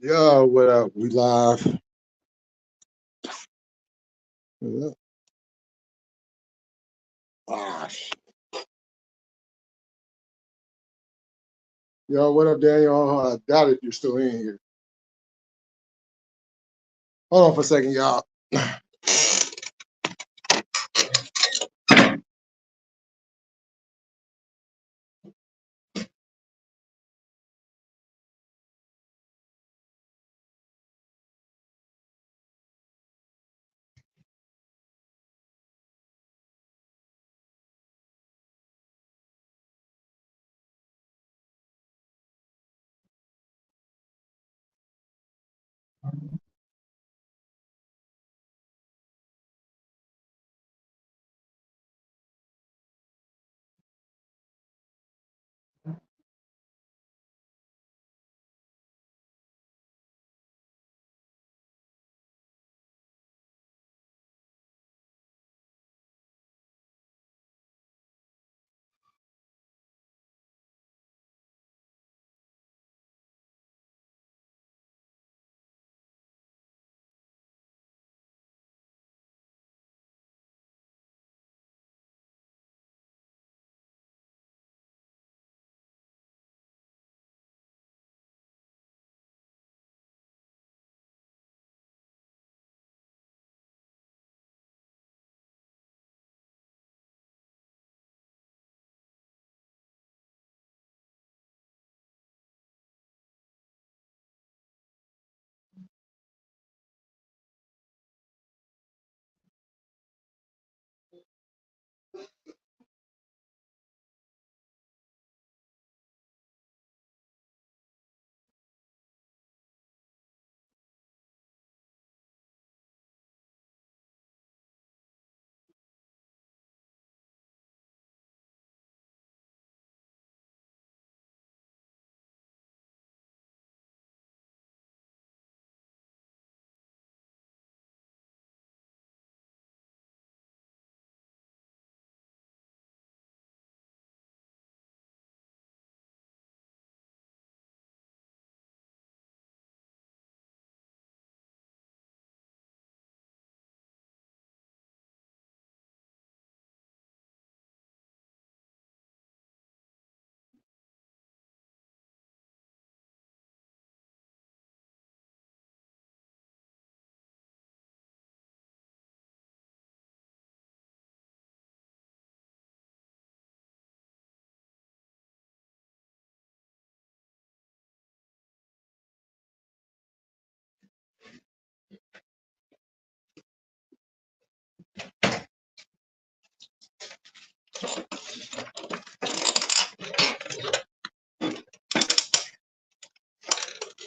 Yo, what up? We live. Yeah. Shit. Yo, what up, Daniel? I doubt if you're still in here. Hold on for a second, y'all.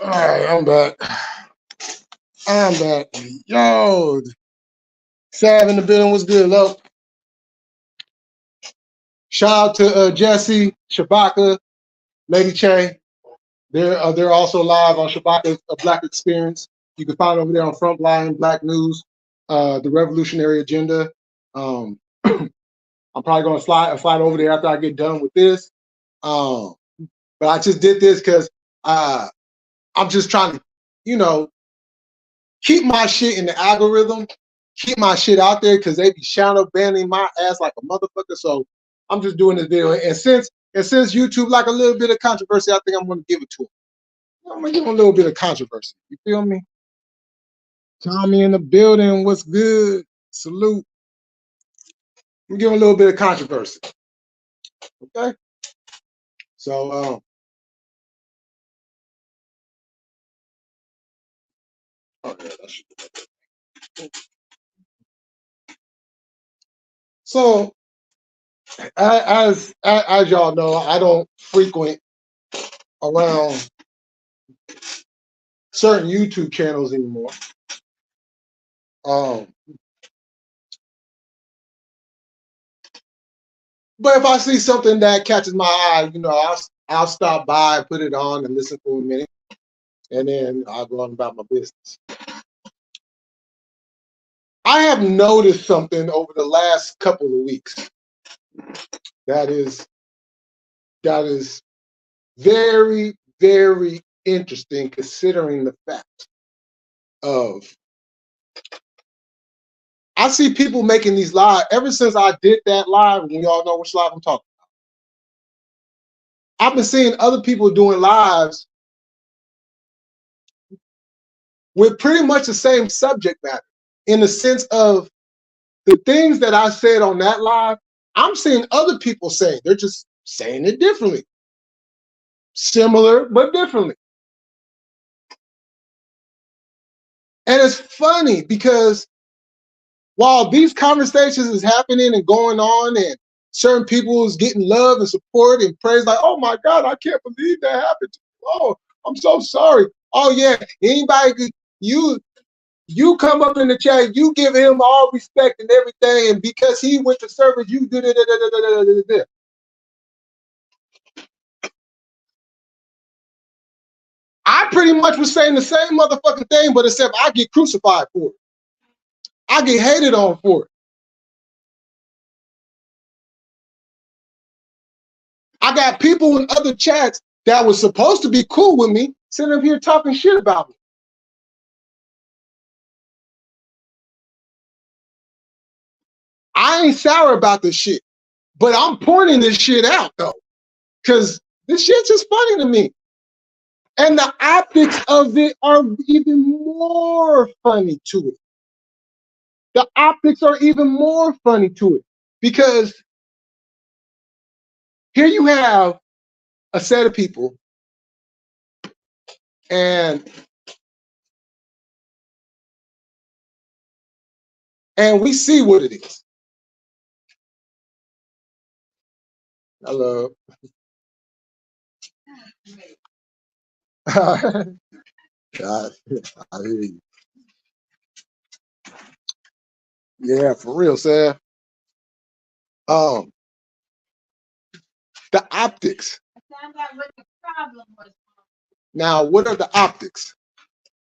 All right, I'm back. I'm back. Yo, Sav in the building. What's good, love? Shout out to Jesse, Shabaka, Lady Che. They're also live on Shabaka Black Experience. You can find over there on Frontline Black News, the Revolutionary Agenda. Um, I'm probably gonna slide over there after I get done with this. But I just did this because I'm just trying to, keep my shit in the algorithm, keep my shit out there because they be shadow banning my ass like a motherfucker. So I'm just doing this video, and since YouTube like a little bit of controversy, I think I'm gonna give it to them. I'm gonna give them a little bit of controversy. You feel me? Tommy in the building. What's good? Salute. I'm giving a little bit of controversy. Okay. So so as y'all know, I don't frequent around certain YouTube channels anymore. But if I see something that catches my eye, I'll stop by, put it on, and listen for a minute, and then I'll go on about my business. I have noticed something over the last couple of weeks that is very, very interesting considering the fact of I see people making these live ever since I did that live, and y'all know which live I'm talking about. I've been seeing other people doing lives with pretty much the same subject matter in the sense of the things that I said on that live, I'm seeing other people saying. They're just saying it differently. Similar, but differently. And it's funny because while these conversations is happening and going on and certain people is getting love and support and praise, like, oh my God, I can't believe that happened to you. Oh, I'm so sorry. Oh yeah, anybody, you come up in the chat, you give him all respect and everything, and because he went to service, you do it. I pretty much was saying the same motherfucking thing, but except I get crucified for it. I get hated on for it. I got people in other chats that was supposed to be cool with me sitting up here talking shit about me. I ain't sour about this shit, but I'm pointing this shit out though, because this shit's just funny to me. And the optics of it are even more funny to it. The optics are even more funny to it because here you have a set of people and we see what it is. Hello. God, I hear you. Yeah, for real, Sam. The optics. Now, what are the optics?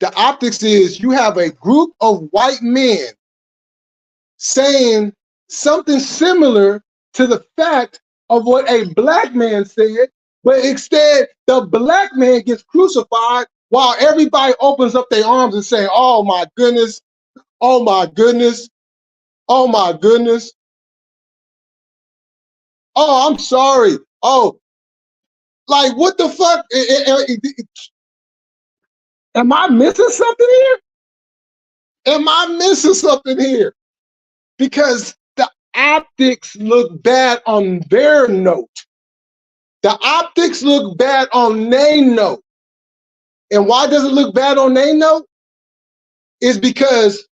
The optics is you have a group of white men saying something similar to the fact of what a black man said, but instead the black man gets crucified while everybody opens up their arms and say, oh my goodness, oh my goodness, oh my goodness. Oh, I'm sorry. Oh, like what the fuck? Am I missing something here? Am I missing something here? Because the optics look bad on their note. The optics look bad on their note. And why does it look bad on their note? Is because,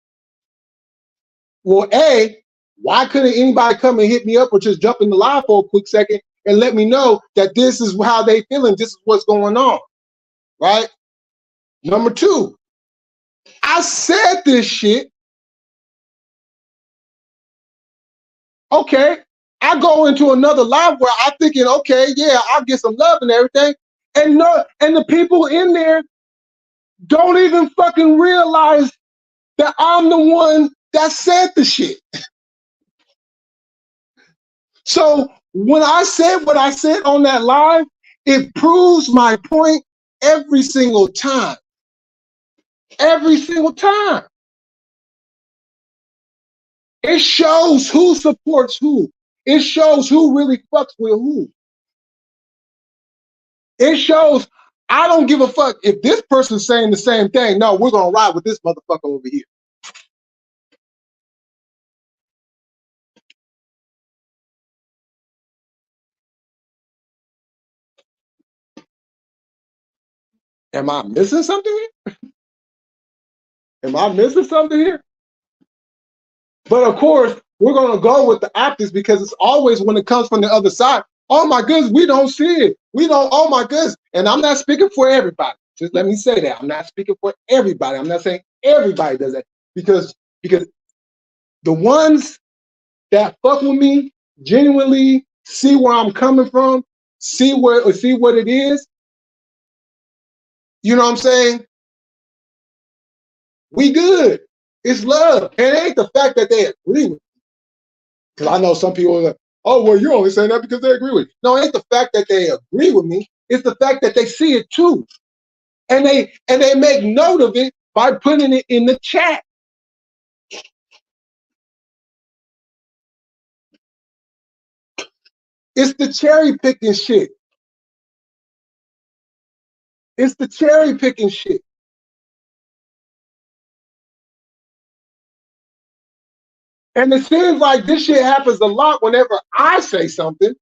well, A, why couldn't anybody come and hit me up or just jump in the live for a quick second and let me know that this is how they feeling, this is what's going on, right? Number two, I said this shit. Okay, I go into another live where I'm thinking, okay, yeah, I'll get some love and everything. And no, and the people in there don't even fucking realize that I'm the one that said the shit. So when I said what I said on that live, it proves my point every single time. Every single time. It shows who supports who. It shows who really fucks with who. It shows I don't give a fuck if this person's saying the same thing. No, we're gonna ride with this motherfucker over here. Am I missing something here? Am I missing something here? But of course, we're gonna go with the optics because it's always when it comes from the other side. Oh my goodness, we don't see it. We don't, oh my goodness. And I'm not speaking for everybody. Just let me say that. I'm not speaking for everybody. I'm not saying everybody does that because the ones that fuck with me genuinely see where I'm coming from, see what it is. You know what I'm saying? We good. It's love. And it ain't the fact that they agree with me. Because I know some people are like, oh, well, you're only saying that because they agree with you. No, it ain't the fact that they agree with me. It's the fact that they see it too. and they make note of it by putting it in the chat. It's the cherry picking shit. It's the cherry picking shit. And it seems like this shit happens a lot whenever I say something.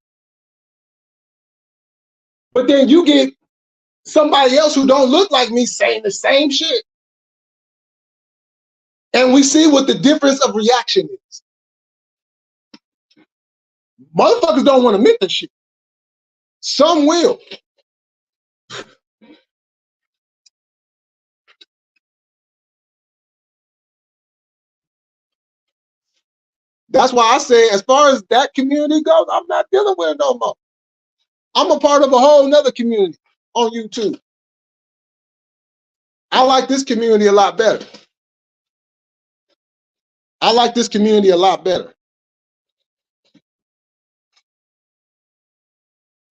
But then you get somebody else who don't look like me saying the same shit. And we see what the difference of reaction is. Motherfuckers don't want to admit this shit. Some will. That's why I say, as far as that community goes, I'm not dealing with it no more. I'm a part of a whole nother community on YouTube. I like this community a lot better. I like this community a lot better.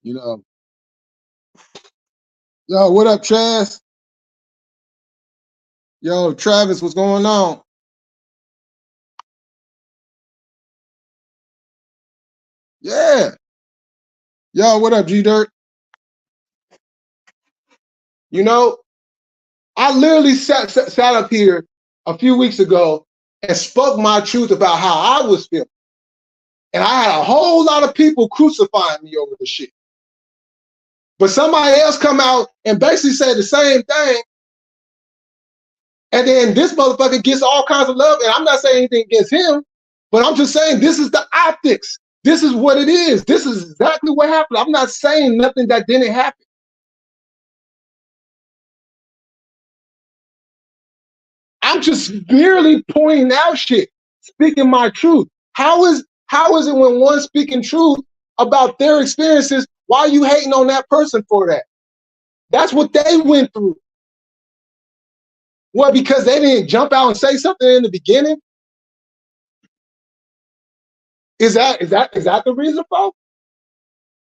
You know. Yo, what up, Travis? Yo, Travis, what's going on? Yeah. Yo, what up, G Dirt? You know, I literally sat up here a few weeks ago and spoke my truth about how I was feeling. And I had a whole lot of people crucifying me over the shit. But somebody else come out and basically say the same thing. And then this motherfucker gets all kinds of love. And I'm not saying anything against him, but I'm just saying this is the optics. This is what it is. This is exactly what happened. I'm not saying nothing that didn't happen. I'm just merely pointing out shit, speaking my truth. How is it when one's speaking truth about their experiences, why are you hating on that person for that? That's what they went through. What, because they didn't jump out and say something in the beginning? Is that the reason, folks?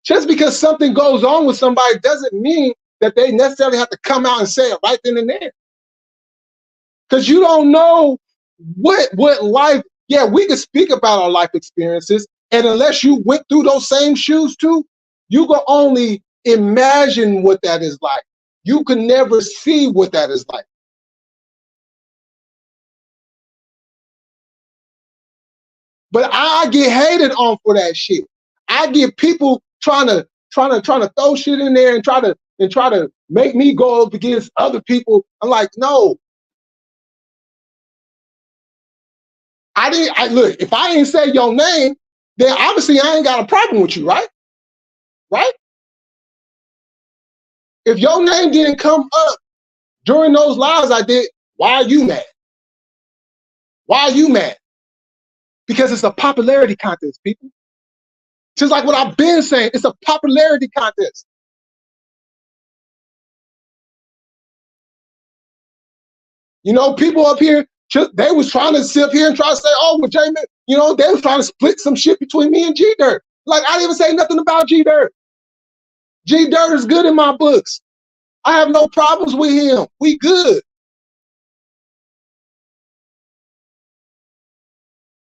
Just because something goes on with somebody doesn't mean that they necessarily have to come out and say it right then and there. Because you don't know what life, yeah, we can speak about our life experiences, and unless you went through those same shoes too, you can only imagine what that is like. You can never see what that is like. But I get hated on for that shit. I get people trying to throw shit in there and try to make me go up against other people. I'm like, no. Look, if I didn't say your name, then obviously I ain't got a problem with you, right? Right? If your name didn't come up during those lives I did, why are you mad? Why are you mad? Because it's a popularity contest, people. Just like what I've been saying, it's a popularity contest. You know, people up here, they was trying to sit up here and try to say, oh, well, J-Man, you know, they was trying to split some shit between me and G-Dirt. Like, I didn't even say nothing about G-Dirt. G-Dirt is good in my books. I have no problems with him. We good.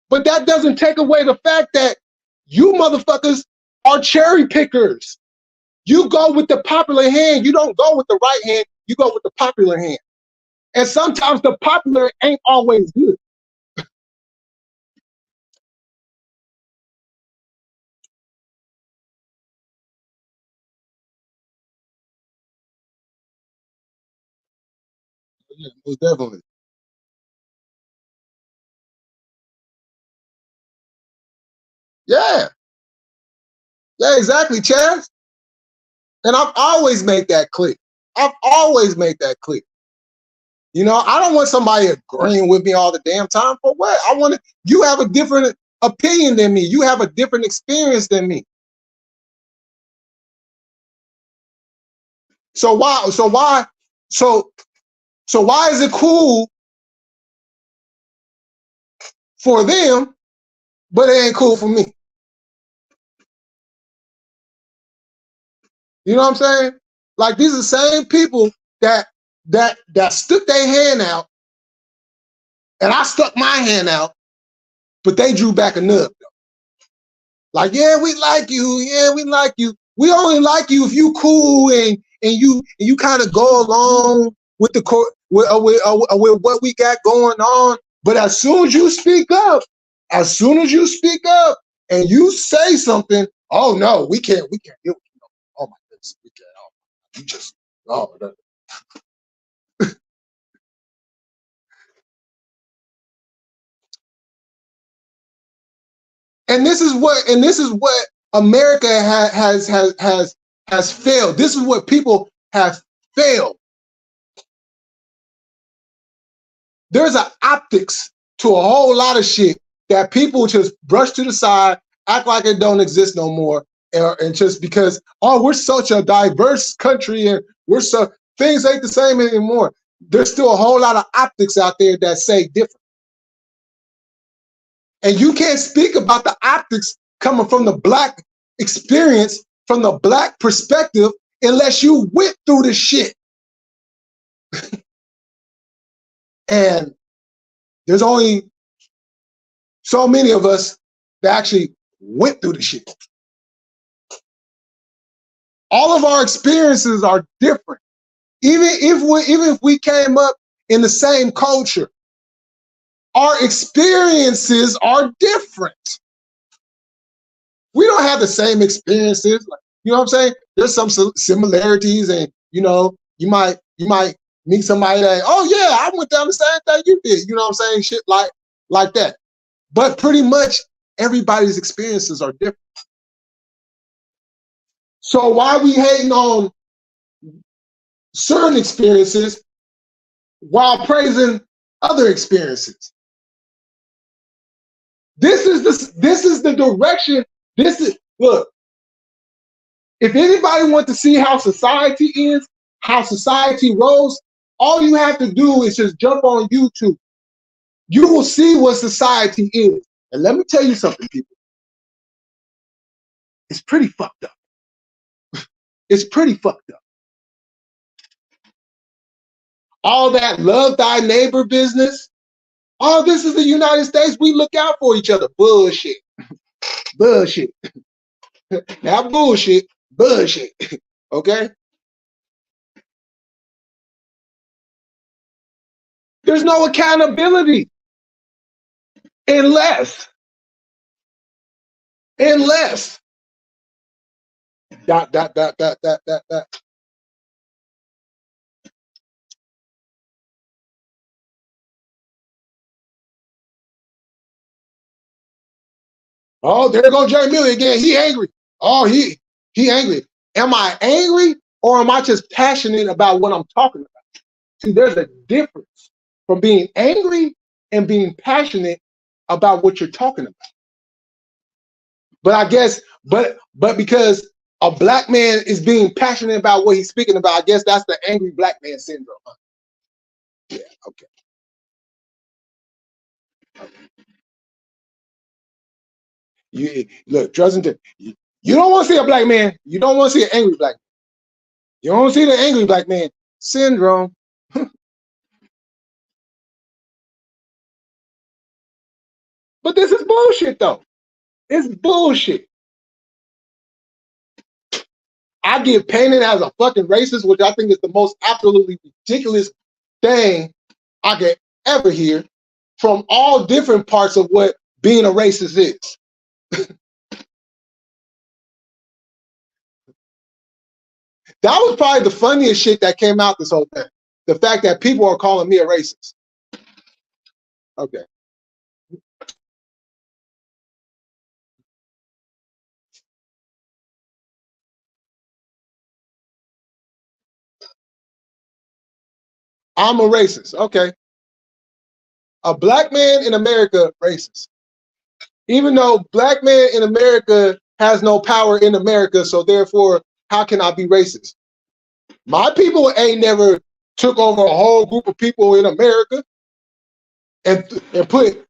But that doesn't take away the fact that you motherfuckers are cherry pickers. You go with the popular hand. You don't go with the right hand. You go with the popular hand. And sometimes the popular ain't always good. Yeah, most definitely. Yeah. Yeah, exactly, Chaz. And I've always made that clear. I've always made that clear. You know, I don't want somebody agreeing with me all the damn time. For what? You have a different opinion than me. You have a different experience than me. So why is it cool for them, but it ain't cool for me? You know what I'm saying? Like, these are the same people that that stuck their hand out, and I stuck my hand out, but they drew back a nub. Like, yeah, we like you. Yeah, we like you. We only like you if you cool and you kind of go along with the with what we got going on. But as soon as you speak up, and you say something, oh no, we can't deal with you. Oh my goodness, we can't. Oh, you just no. And this is what America has failed. This is what people have failed. There's an optics to a whole lot of shit that people just brush to the side, act like it don't exist no more, and just because, oh, we're such a diverse country and things ain't the same anymore. There's still a whole lot of optics out there that say different. And you can't speak about the optics coming from the Black experience, from the Black perspective, unless you went through the shit. And there's only so many of us that actually went through the shit. All of our experiences are different. Even if we came up in the same culture, our experiences are different. We don't have the same experiences. You know what I'm saying? There's some similarities, and you might meet somebody that, oh yeah, I went down the same thing you did. You know what I'm saying? Shit like that. But pretty much everybody's experiences are different. So why are we hating on certain experiences while praising other experiences? This is the direction. Look, if anybody wants to see how society is, how society rolls, all you have to do is just jump on YouTube. You will see what society is. And let me tell you something, people. It's pretty fucked up. It's pretty fucked up. All that love thy neighbor business. Oh, this is the United States. We look out for each other. Bullshit. Bullshit. Now bullshit. Bullshit. Okay? There's no accountability unless dot. Oh, there goes Jerry Miller again. He angry. Oh, he angry. Am I angry, or am I just passionate about what I'm talking about? See, there's a difference from being angry and being passionate about what you're talking about. But I guess, but because a Black man is being passionate about what he's speaking about, I guess that's the angry Black man syndrome. Yeah, okay. You look, Dressington, you don't want to see a Black man. You don't want to see an angry Black man. You don't want to see the angry Black man syndrome. But this is bullshit, though. It's bullshit. I get painted as a fucking racist, which I think is the most absolutely ridiculous thing I could ever hear from all different parts of what being a racist is. That was probably the funniest shit that came out this whole thing. The fact that people are calling me a racist. Okay. I'm a racist. Okay. A Black man in America, racist. Even though Black man in America has no power in America, so therefore, how can I be racist? My people ain't never took over a whole group of people in America and put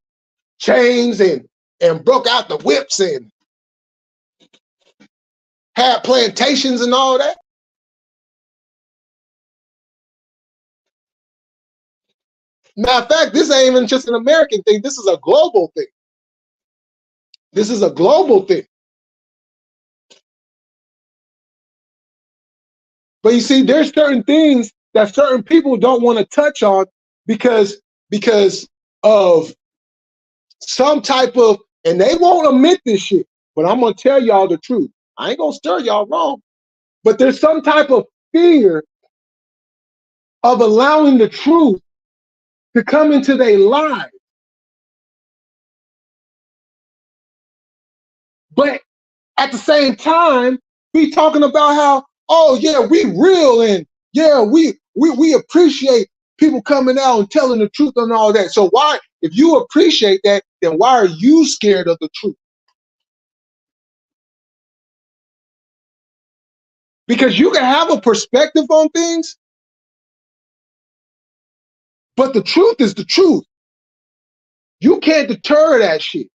chains and broke out the whips and had plantations and all that. Matter of fact, this ain't even just an American thing. This is a global thing. This is a global thing. But you see, there's certain things that certain people don't want to touch on because of some type of, and they won't admit this shit, but I'm gonna tell y'all the truth. I ain't gonna stir y'all wrong, but there's some type of fear of allowing the truth to come into their lives. But at the same time, be talking about how, oh yeah, we real, and yeah, we appreciate people coming out and telling the truth and all that. So why, if you appreciate that, then why are you scared of the truth? Because you can have a perspective on things, but the truth is the truth. You can't deter that shit.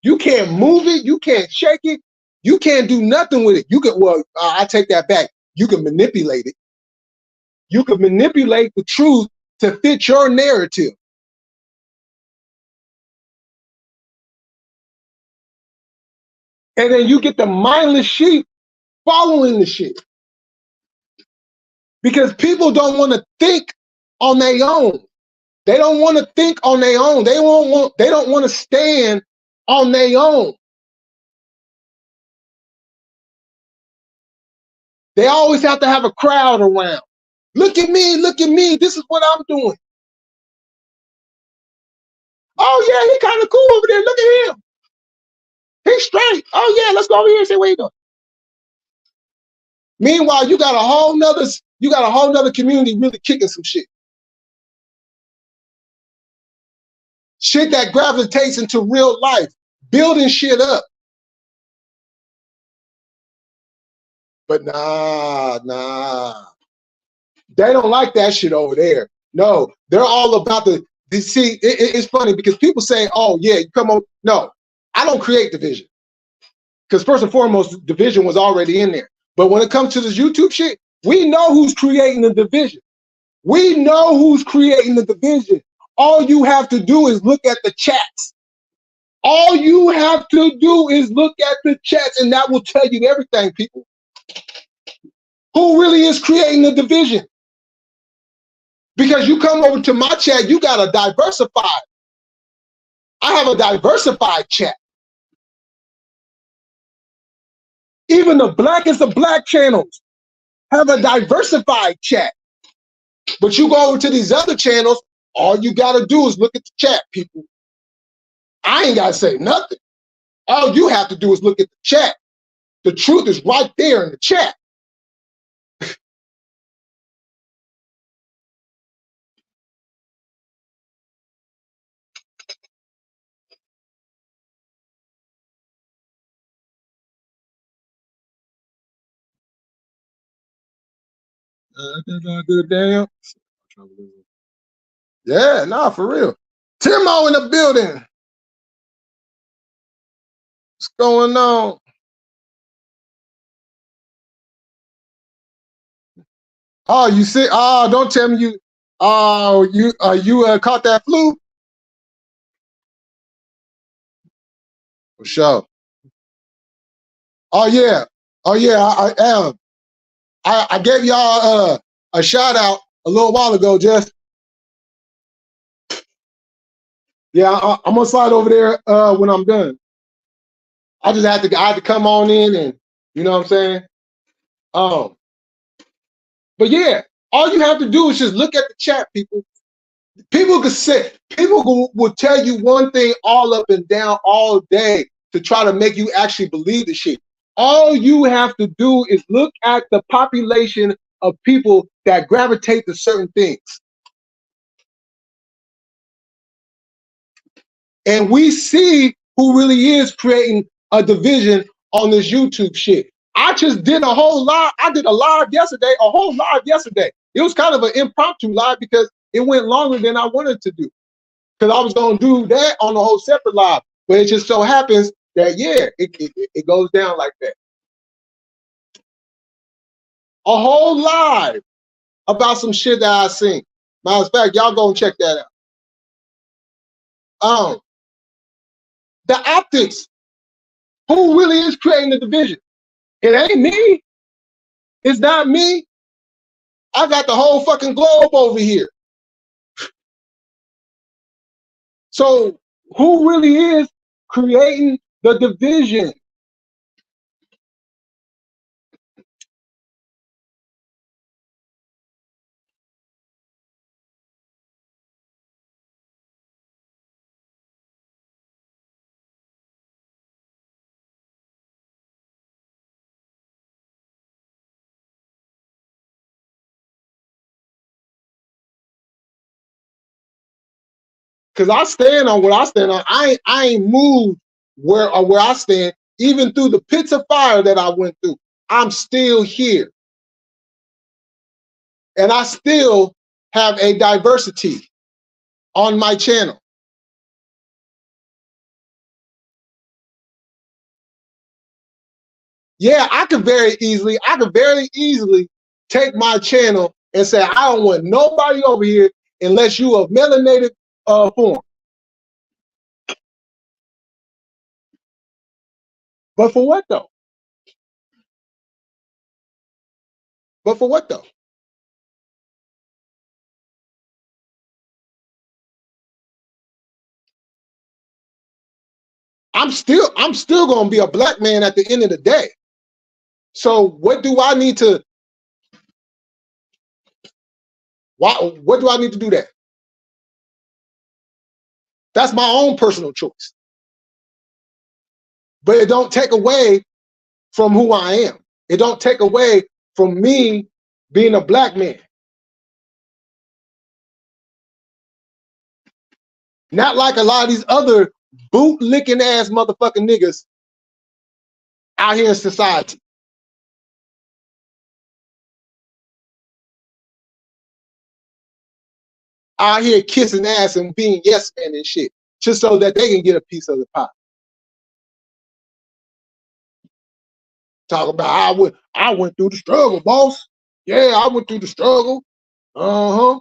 You can't move it. You can't shake it. You can't do nothing with it. You can, well, I take that back. You can manipulate it. You can manipulate the truth to fit your narrative. And then you get the mindless sheep following the shit. Because people don't want to think on their own. They don't want to think on their own. They don't want to stand on their own. They always have to have a crowd around. Look at me, this is what I'm doing. Oh yeah, he kind of cool over there. Look at him. He's straight. Oh yeah, let's go over here and see what he's doing. Meanwhile, you got a whole nother community really kicking some shit. Shit that gravitates into real life, building shit up. But nah. They don't like that shit over there. No, they're all about see, it's funny because people say, oh yeah, you come on. No, I don't create division. Because first and foremost, division was already in there. But when it comes to this YouTube shit, we know who's creating the division. We know who's creating the division. All you have to do is look at the chats. All you have to do is look at the chats, and that will tell you everything, people. Who really is creating the division? Because you come over to my chat, you got a diversified. I have a diversified chat. Even the blackest of black channels have a diversified chat. But you go over to these other channels, all you got to do is look at the chat, people. I ain't got to say nothing. All you have to do is look at the chat. The truth is right there in the chat. Good damn. Yeah, nah, for real. Timo in the building. What's going on? Oh, you sick? Oh, don't tell me you. Oh, you caught that flu? For sure. Oh yeah. I am. I gave y'all a shout out a little while ago, just. Yeah, I'm gonna slide over there when I'm done. I had to come on in, and you know what I'm saying. But yeah, all you have to do is just look at the chat, people. People will tell you one thing all up and down all day to try to make you actually believe the shit. All you have to do is look at the population of people that gravitate to certain things. And we see who really is creating a division on this YouTube shit. I just did a whole live. I did a live yesterday, a whole live yesterday. It was kind of an impromptu live because it went longer than I wanted to do. Because I was going to do that on a whole separate live. But it just so happens that, yeah, it goes down like that. A whole live about some shit that I seen. Matter of fact, y'all go and check that out. The optics. Who really is creating the division? It ain't me. It's not me. I got the whole fucking globe over here. So who really is creating the division? Because I stand on what I stand on. I ain't moved where I stand, even through the pits of fire that I went through. I'm still here. And I still have a diversity on my channel. Yeah, I could very easily take my channel and say, I don't want nobody over here unless you of melanated form. But for what though? But for what though? I'm still gonna be a black man at the end of the day. So what do I need to what do I need to do that? That's my own personal choice. But it don't take away from who I am. It don't take away from me being a black man. Not like a lot of these other boot-licking ass motherfucking niggas out here in society. Out here kissing ass and being yes men and shit, just so that they can get a piece of the pie. Talk about I went through the struggle, boss. Yeah, I went through the struggle. Uh-huh.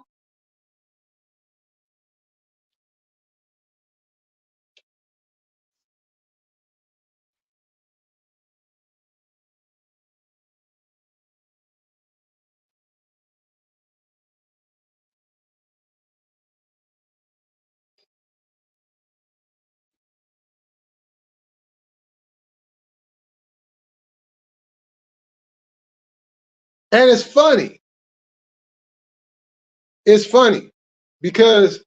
And it's funny. It's funny because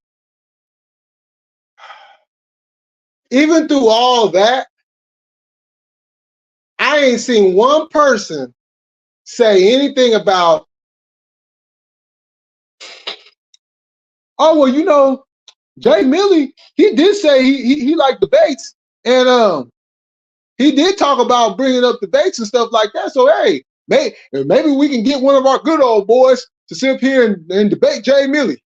even through all that, I ain't seen one person say anything about, oh, well, you know, Jay Millie, he did say he liked debates, and he did talk about bringing up debates and stuff like that. So hey, maybe we can get one of our good old boys to sit up here and debate Jay Millie.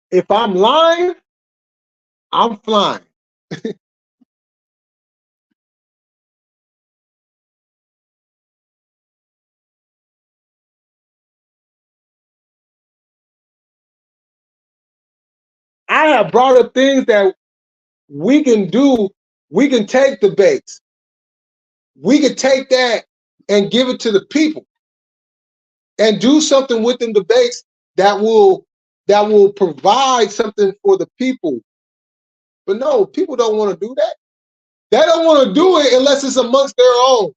If I'm lying, I'm flying. I have brought up things that we can do. We can take debates. We can take that and give it to the people and do something with them debates that will provide something for the people. But no, people don't want to do that. They don't want to do it unless it's amongst their own.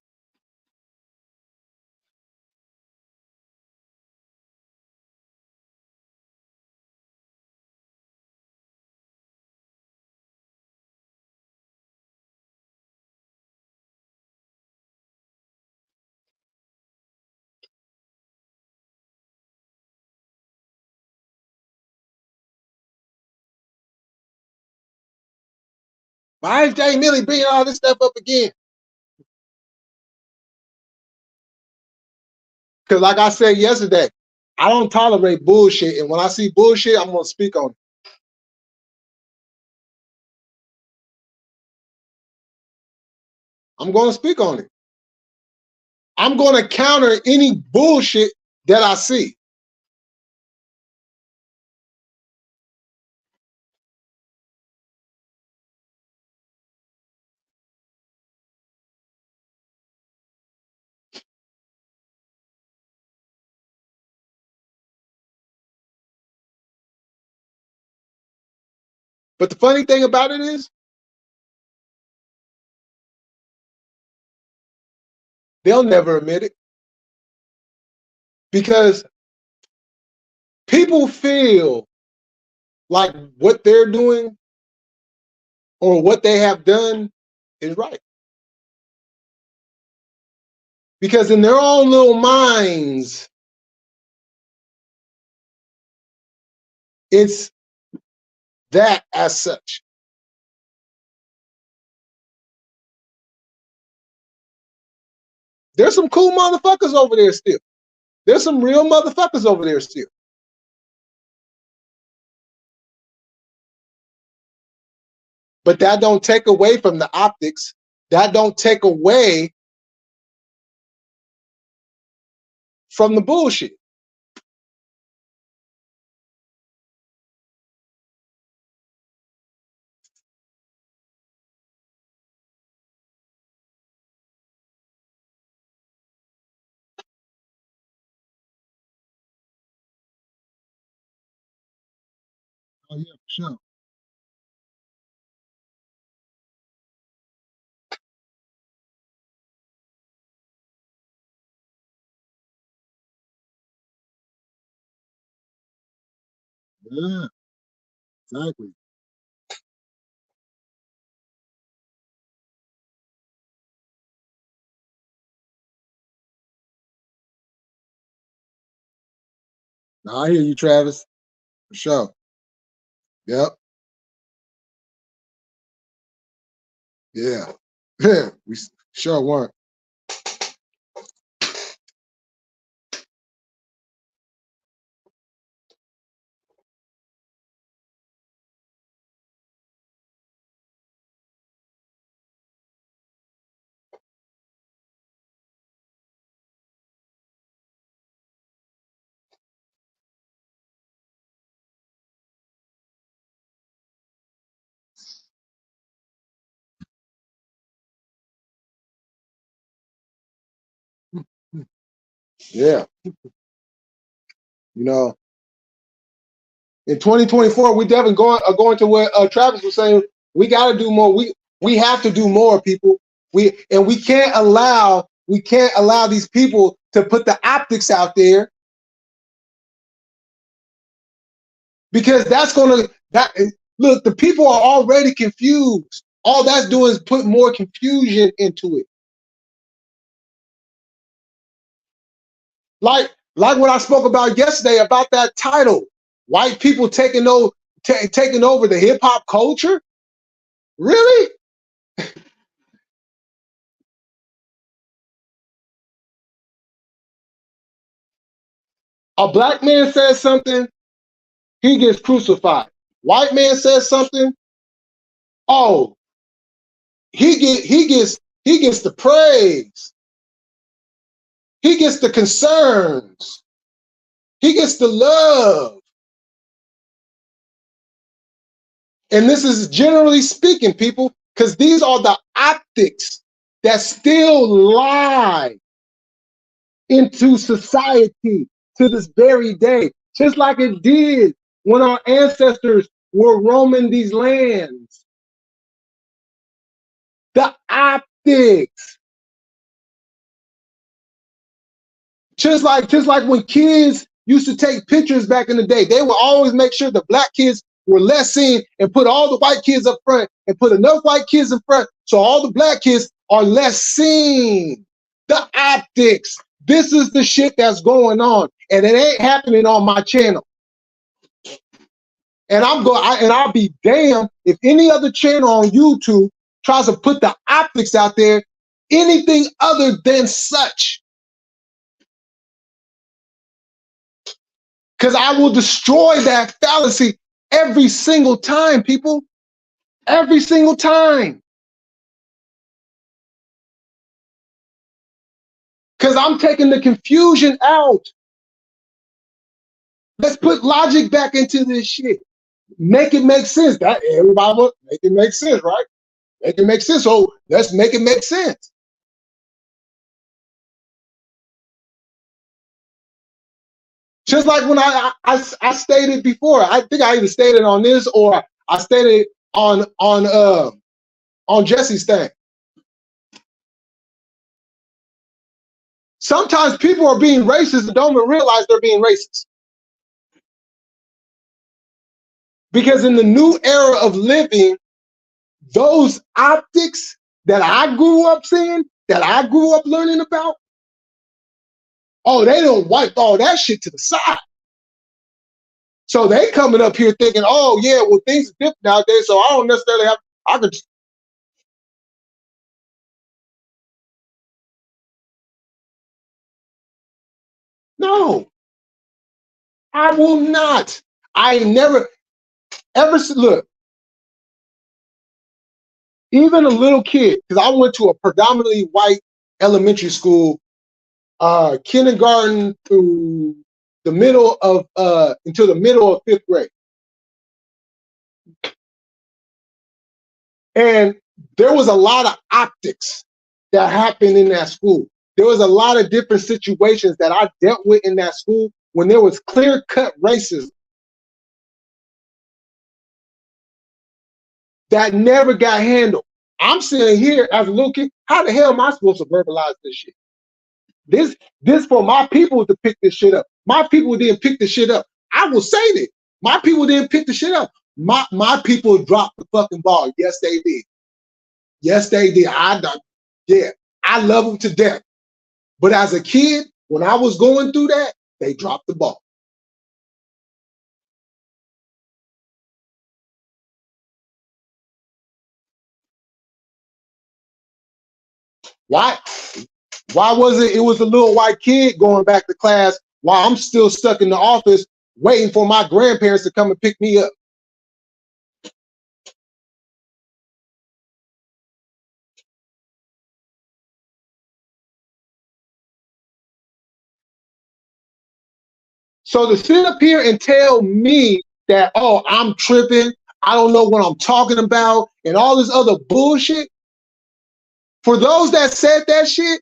Why is Jay Millie bringing all this stuff up again? Because like I said yesterday, I don't tolerate bullshit. And when I see bullshit, I'm going to speak on it. I'm going to speak on it. I'm going to counter any bullshit that I see. But the funny thing about it is, they'll never admit it. Because people feel like what they're doing or what they have done is right. Because in their own little minds, it's that as such. There's some cool motherfuckers over there still. There's some real motherfuckers over there still. But that don't take away from the optics. That don't take away from the bullshit. Oh yeah, for sure. Yeah, exactly. Now I hear you, Travis. For sure. Yep. Yeah. Yeah. We sure weren't. Yeah. You know, in 2024, we definitely going to where Travis was saying we got to do more. We have to do more, people. We can't allow these people to put the optics out there, because that's gonna look. The people are already confused. All that's doing is put more confusion into it. Like what I spoke about yesterday about that title, white people taking over the hip hop culture. Really? A black man says something, he gets crucified. White man says something, oh, he gets the praise. He gets the concerns. He gets the love. And this is generally speaking, people, because these are the optics that still lie into society to this very day, just like it did when our ancestors were roaming these lands. The optics. Just like when kids used to take pictures back in the day, they would always make sure the black kids were less seen and put all the white kids up front and put enough white kids in front so all the black kids are less seen. The optics. This is the shit that's going on, and it ain't happening on my channel. And I'll be damned if any other channel on YouTube tries to put the optics out there, anything other than such. Because I will destroy that fallacy every single time, people. Every single time. Because I'm taking the confusion out. Let's put logic back into this shit. Make it make sense. That everybody will make it make sense, right? Make it make sense. So let's make it make sense. Just like when I stated before, I think I either stated on this or I stated on Jesse's thing. Sometimes people are being racist and don't even realize they're being racist. Because in the new era of living, those optics that I grew up seeing, that I grew up learning about, oh, they don't wipe all that shit to the side. So they coming up here thinking, oh yeah, well things are different nowadays, so I don't necessarily have, I could. No, I will not. I never, ever, look, even a little kid, because I went to a predominantly white elementary school, kindergarten through the middle of, until the middle of 5th grade. And there was a lot of optics that happened in that school. There was a lot of different situations that I dealt with in that school when there was clear-cut racism that never got handled. I'm sitting here as a little kid, how the hell am I supposed to verbalize this shit? This for my people to pick this shit up. My people didn't pick the shit up. I will say that. My people didn't pick the shit up. My people dropped the fucking ball. Yes, they did. Yes, they did. Yeah, I love them to death. But as a kid, when I was going through that, they dropped the ball. Why? Why was it? It was a little white kid going back to class while I'm still stuck in the office waiting for my grandparents to come and pick me up. So to sit up here and tell me that, oh, I'm tripping, I don't know what I'm talking about, and all this other bullshit, for those that said that shit,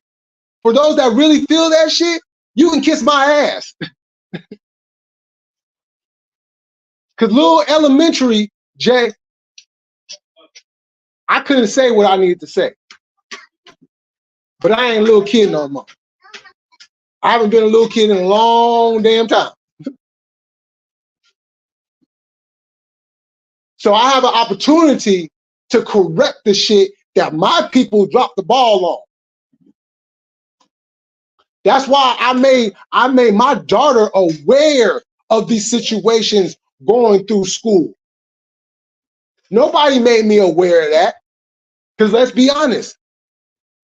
for those that really feel that shit, you can kiss my ass. Because little elementary, Jay, I couldn't say what I needed to say. But I ain't a little kid no more. I haven't been a little kid in a long damn time. So I have an opportunity to correct the shit that my people dropped the ball on. That's why I made my daughter aware of these situations going through school. Nobody made me aware of that. Because let's be honest,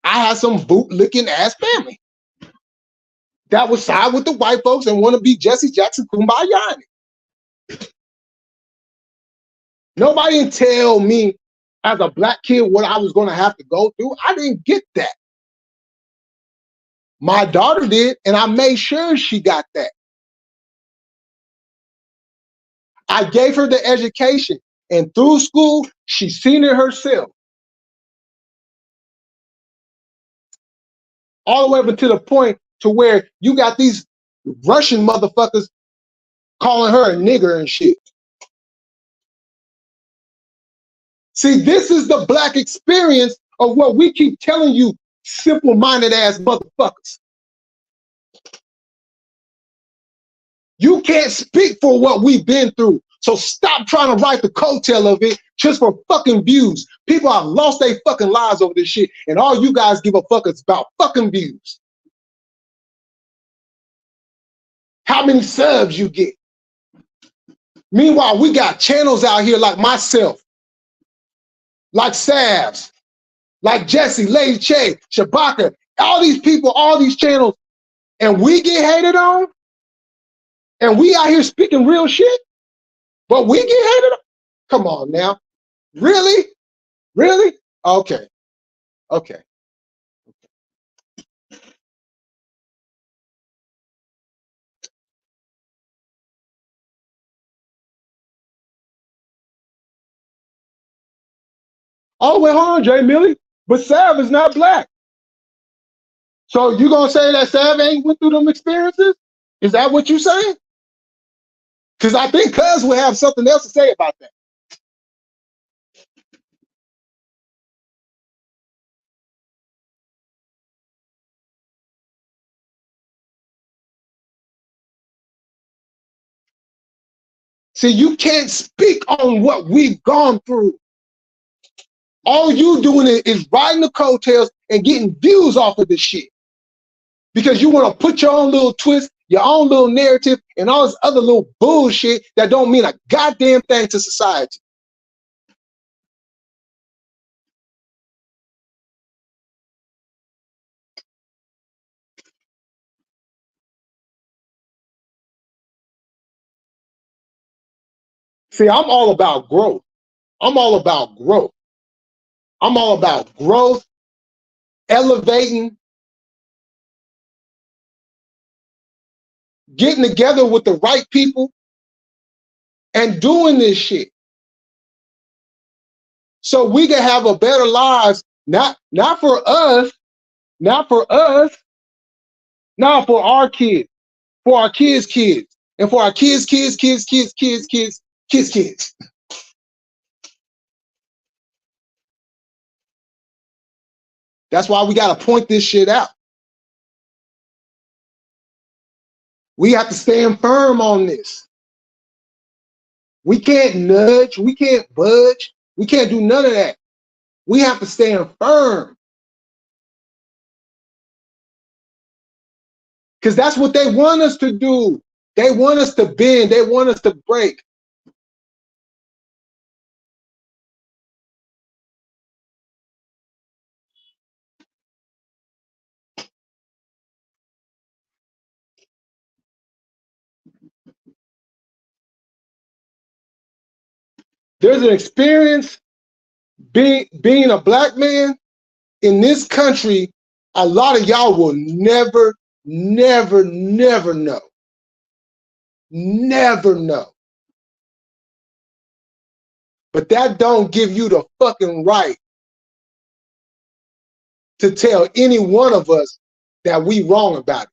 I had some bootlicking ass family that would side with the white folks and want to be Jesse Jackson Kumbaya. Nobody didn't tell me as a black kid what I was going to have to go through. I didn't get that. My daughter did, and I made sure she got that. I gave her the education, and through school, she's seen it herself. All the way up to the point to where you got these Russian motherfuckers calling her a nigger and shit. See, this is the black experience of what we keep telling you, simple-minded ass motherfuckers. You can't speak for what we've been through. So stop trying to write the coattail of it just for fucking views. People have lost their fucking lives over this shit, and all you guys give a fuck is about fucking views. How many subs you get? Meanwhile, we got channels out here like myself, like Savs, like Jesse, Lady Che, Shabaka, all these people, all these channels, and we get hated on, And we out here speaking real shit, but we get hated on. Come on now. Really? Really? Okay. Okay. Oh, wait, hold on, Jay Millie. But Sav is not black. So you gonna say that Sav ain't went through them experiences? Is that what you saying? Because I think Cuz will have something else to say about that. See, you can't speak on what we've gone through. All you doing is riding the coattails and getting views off of this shit. Because you want to put your own little twist, your own little narrative, and all this other little bullshit that don't mean a goddamn thing to society. See, I'm all about growth. I'm all about growth. I'm all about growth, elevating, getting together with the right people, and doing this shit. So we can have a better lives, not for us, not for us, not for our kids, for our kids' kids, and for our kids' kids, kids, kids, kids, kids, kids, kids. That's why we got to point this shit out. We have to stand firm on this. We can't nudge. We can't budge. We can't do none of that. We have to stand firm. Because that's what they want us to do. They want us to bend. They want us to break. There's an experience being a black man in this country. A lot of y'all will never, never, never know. Never know. But that don't give you the fucking right to tell any one of us that we wrong about it.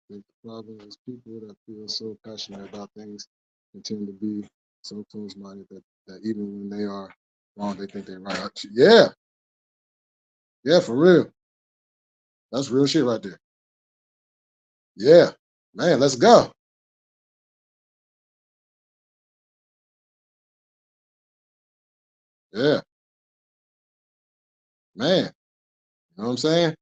The problem is people that feel so passionate about things and tend to be so close-minded that even when they are wrong, they think they're right. Yeah, yeah, for real. That's real shit right there. Yeah, man, let's go. Yeah, man, you know what I'm saying?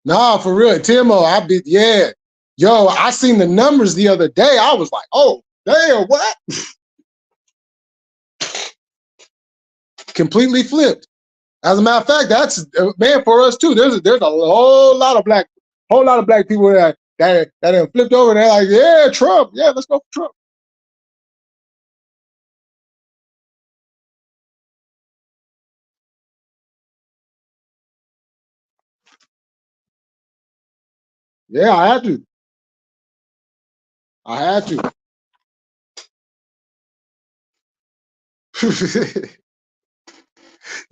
Nah, for real, Timo, yeah. Yo, I seen the numbers the other day. I was like, oh, damn, what? Completely flipped. As a matter of fact, that's man for us too. There's a whole lot of black people that have flipped over. And they're like, yeah, Trump, yeah, let's go for Trump. Yeah, I had to. I had to.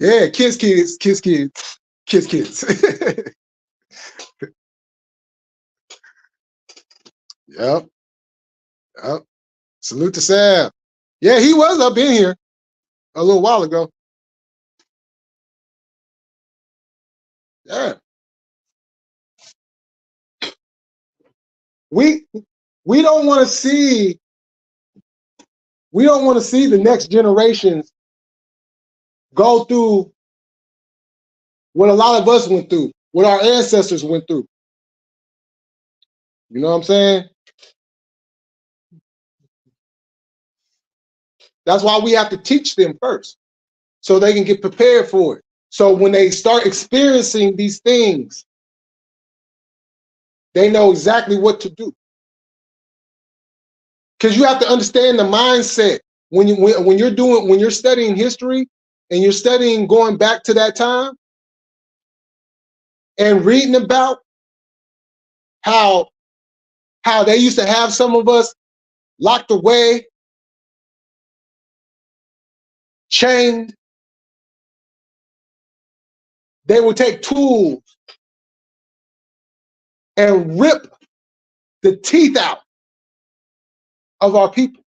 Yeah, kids, kids, kids, kids, kids, kids. Yep, yep. Salute to Sam. Yeah, he was up in here a little while ago. Yeah. We don't want to see We don't want to see the next generations go through what a lot of us went through, what our ancestors went through. You know what I'm saying? That's why we have to teach them first, so they can get prepared for it. So when they start experiencing these things, they know exactly what to do. Because you have to understand the mindset when you're studying history and you're studying going back to that time and reading about how they used to have some of us locked away, chained. They would take tools and rip the teeth out of our people.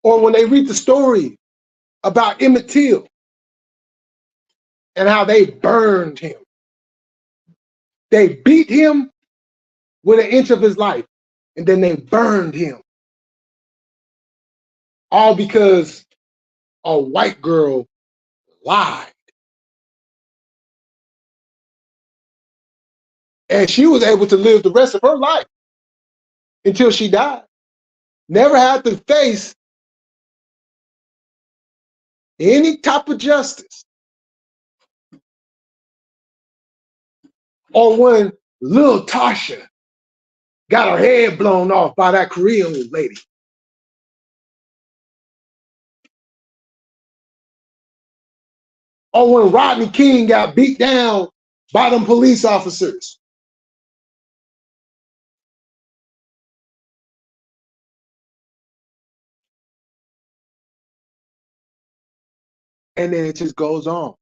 Or when they read the story about Emmett Till and how they burned him. They beat him with an inch of his life, and then they burned him. All because a white girl lied. And she was able to live the rest of her life until she died. Never had to face any type of justice. Or when little Tasha got her head blown off by that Korean lady. Or when Rodney King got beat down by them police officers. And then it just goes on.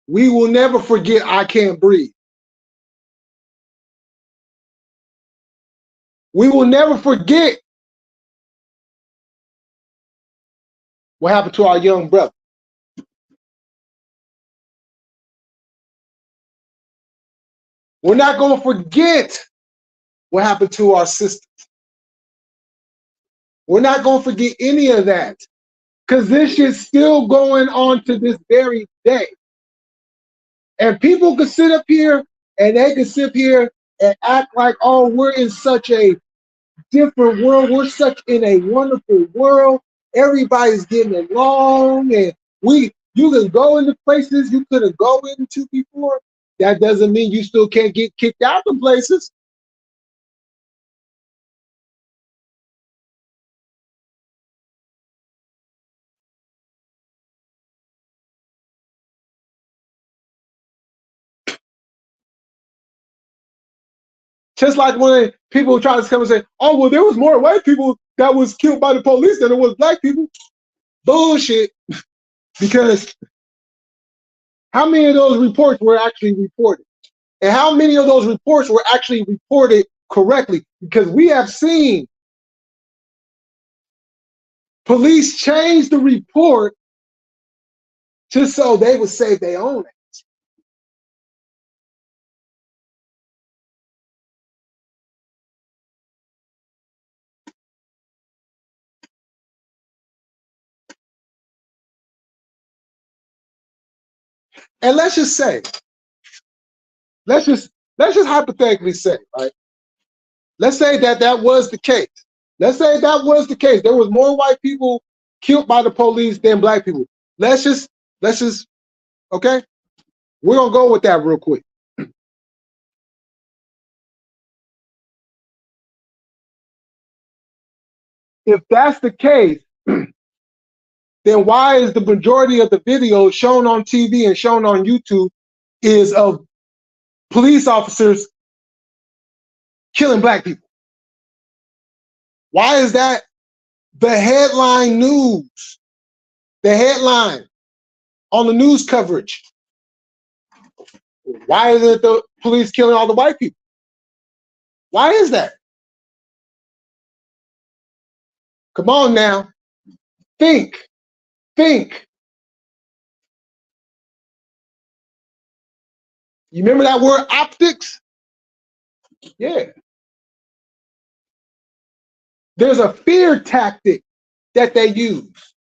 We will never forget I Can't Breathe. We will never forget what happened to our young brother. We're not going to forget what happened to our sisters. We're not going to forget any of that, because this shit's still going on to this very day. And people can sit up here and they can sit here and act like, oh, we're in such a different world. We're such in a wonderful world. Everybody's getting along, and you can go into places you couldn't go into before. That doesn't mean you still can't get kicked out of places. Just like when people try to come and say, oh, well, there was more white people that was killed by the police than there was black people. Bullshit. Because how many of those reports were actually reported? And how many of those reports were actually reported correctly? Because we have seen police change the report just so they would say they own it. And let's just hypothetically say, right? Let's say that was the case. Let's say that was the case. There was more white people killed by the police than black people. Let's just, okay? We're gonna go with that real quick. If that's the case, then why is the majority of the videos shown on TV and shown on YouTube is of police officers killing black people? Why is that the headline news? The headline on the news coverage. Why is it the police killing all the white people? Why is that? Come on now. Think. Think. You remember that word optics? Yeah. There's a fear tactic that they use.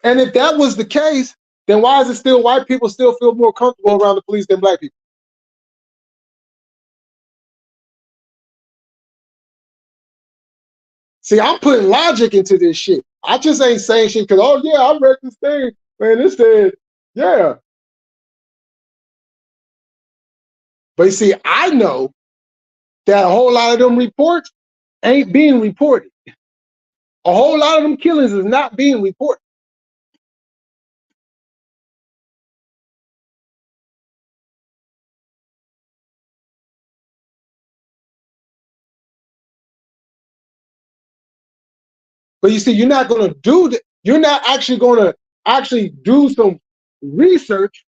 And if that was the case, then why is it still white people still feel more comfortable around the police than black people? See, I'm putting logic into this shit. I just ain't saying shit because, oh yeah, I read this thing, man, it said, yeah. But you see, I know that a whole lot of them reports ain't being reported. A whole lot of them killings is not being reported. But you see, you're not going to do that. You're not actually going to actually do some research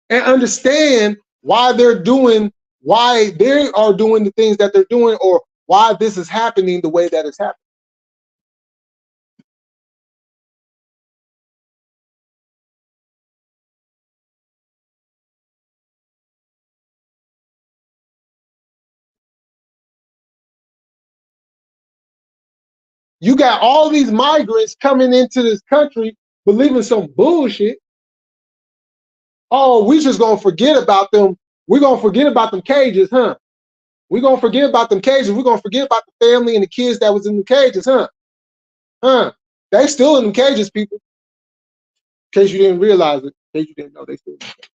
and understand why they are doing the things that they're doing, or why this is happening the way that it's happening. You got all these migrants coming into this country believing some bullshit. Oh, we just gonna forget about them. We're gonna forget about them cages, huh? We're gonna forget about them cages. We're gonna forget about the family and the kids that was in the cages, huh? Huh? They still in the cages, people. In case you didn't realize it, in case you didn't know, they still in the cages.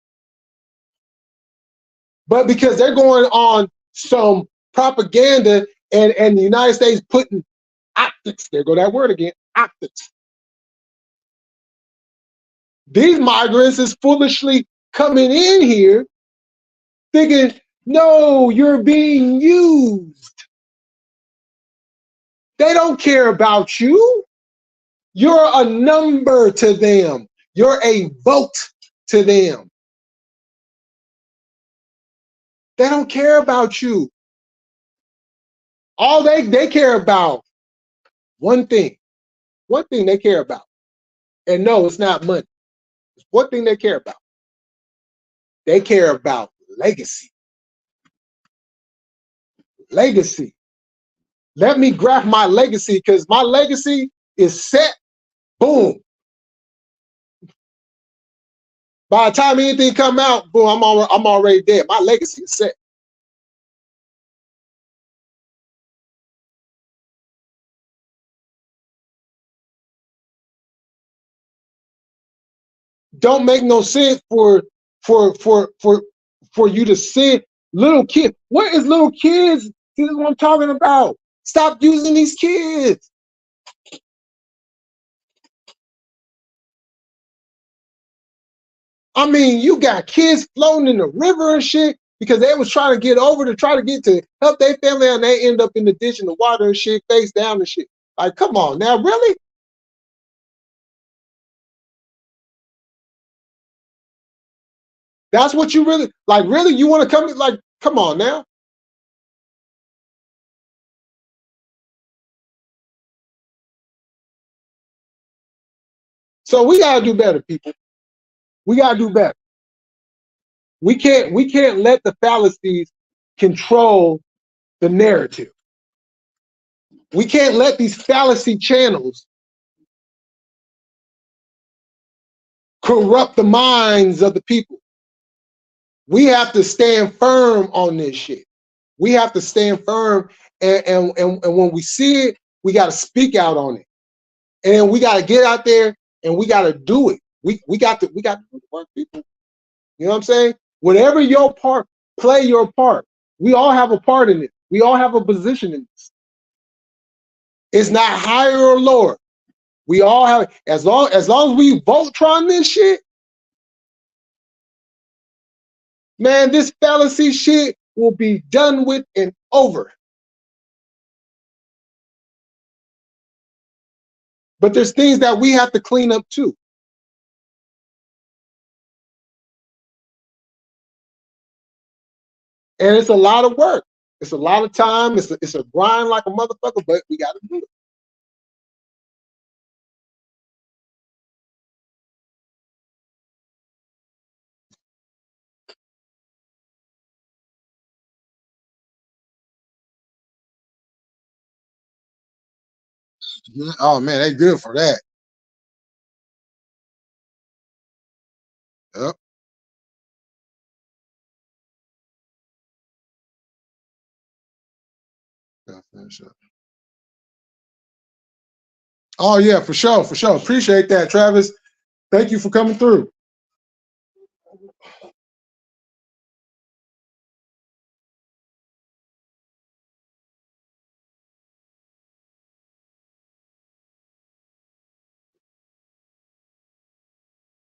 But because they're going on some propaganda, and the United States putting optics, there go that word again, optics. These migrants is foolishly coming in here thinking, no, you're being used. They don't care about you. You're a number to them. You're a vote to them. They don't care about you. All they care about, one thing they care about. And no, it's not money. It's one thing they care about. They care about legacy. Legacy. Let me graph my legacy, because my legacy is set. Boom. By the time anything come out, boom, I'm already dead. My legacy is set. Don't make no sense for you to send little kids. What is little kids? This is what I'm talking about. Stop using these kids. I mean, you got kids floating in the river and shit because they was trying to get over to try to get to help their family, and they end up in the ditch in the water and shit, face down and shit. Like, come on now, really? That's what you really like? Really, you want to come? Like, come on now. So we gotta do better, people. We gotta do better. We can't let the fallacies control the narrative. We can't let these fallacy channels corrupt the minds of the people. We have to stand firm on this shit. We have to stand firm, and when we see it, we got to speak out on it, and we got to get out there and we got to do it. We got to do the work, people. You know what I'm saying? Whatever your part, play your part. We all have a part in it. We all have a position in this. It's not higher or lower. We all have, as long as we Voltron this shit, man, this fallacy shit will be done with and over. But there's things that we have to clean up too. And it's a lot of work. It's a lot of time. It's a grind like a motherfucker, but we got to do it. Oh man, they good for that. Yep. Yeah, finish up. Oh yeah, for sure, for sure. Appreciate that, Travis. Thank you for coming through.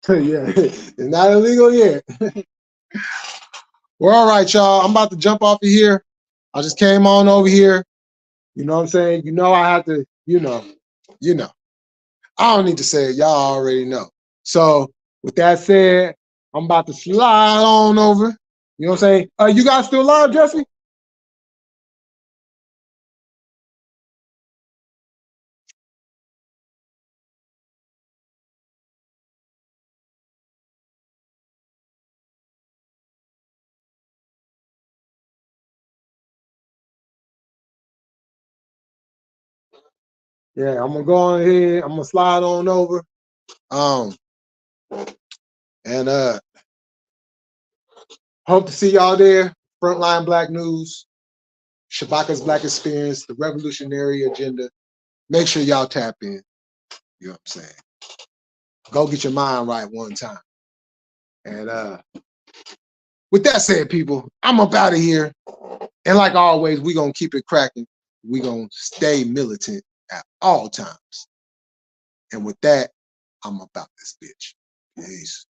Yeah, it's not illegal yet. Well, all right, y'all. I'm about to jump off of here. I just came on over here. You know what I'm saying? You know I have to, you know. I don't need to say it. Y'all already know. So with that said, I'm about to slide on over. You know what I'm saying? You guys still live, Jesse? Yeah, I'm gonna go on ahead. I'm gonna slide on over. Um, and hope to see y'all there. Frontline Black News, Shabaka's Black Experience, the Revolutionary Agenda. Make sure y'all tap in. You know what I'm saying? Go get your mind right one time. And with that said, people, I'm up out of here. And like always, we're gonna keep it cracking. We're gonna stay militant at all times. And with that, I'm about this bitch. Peace.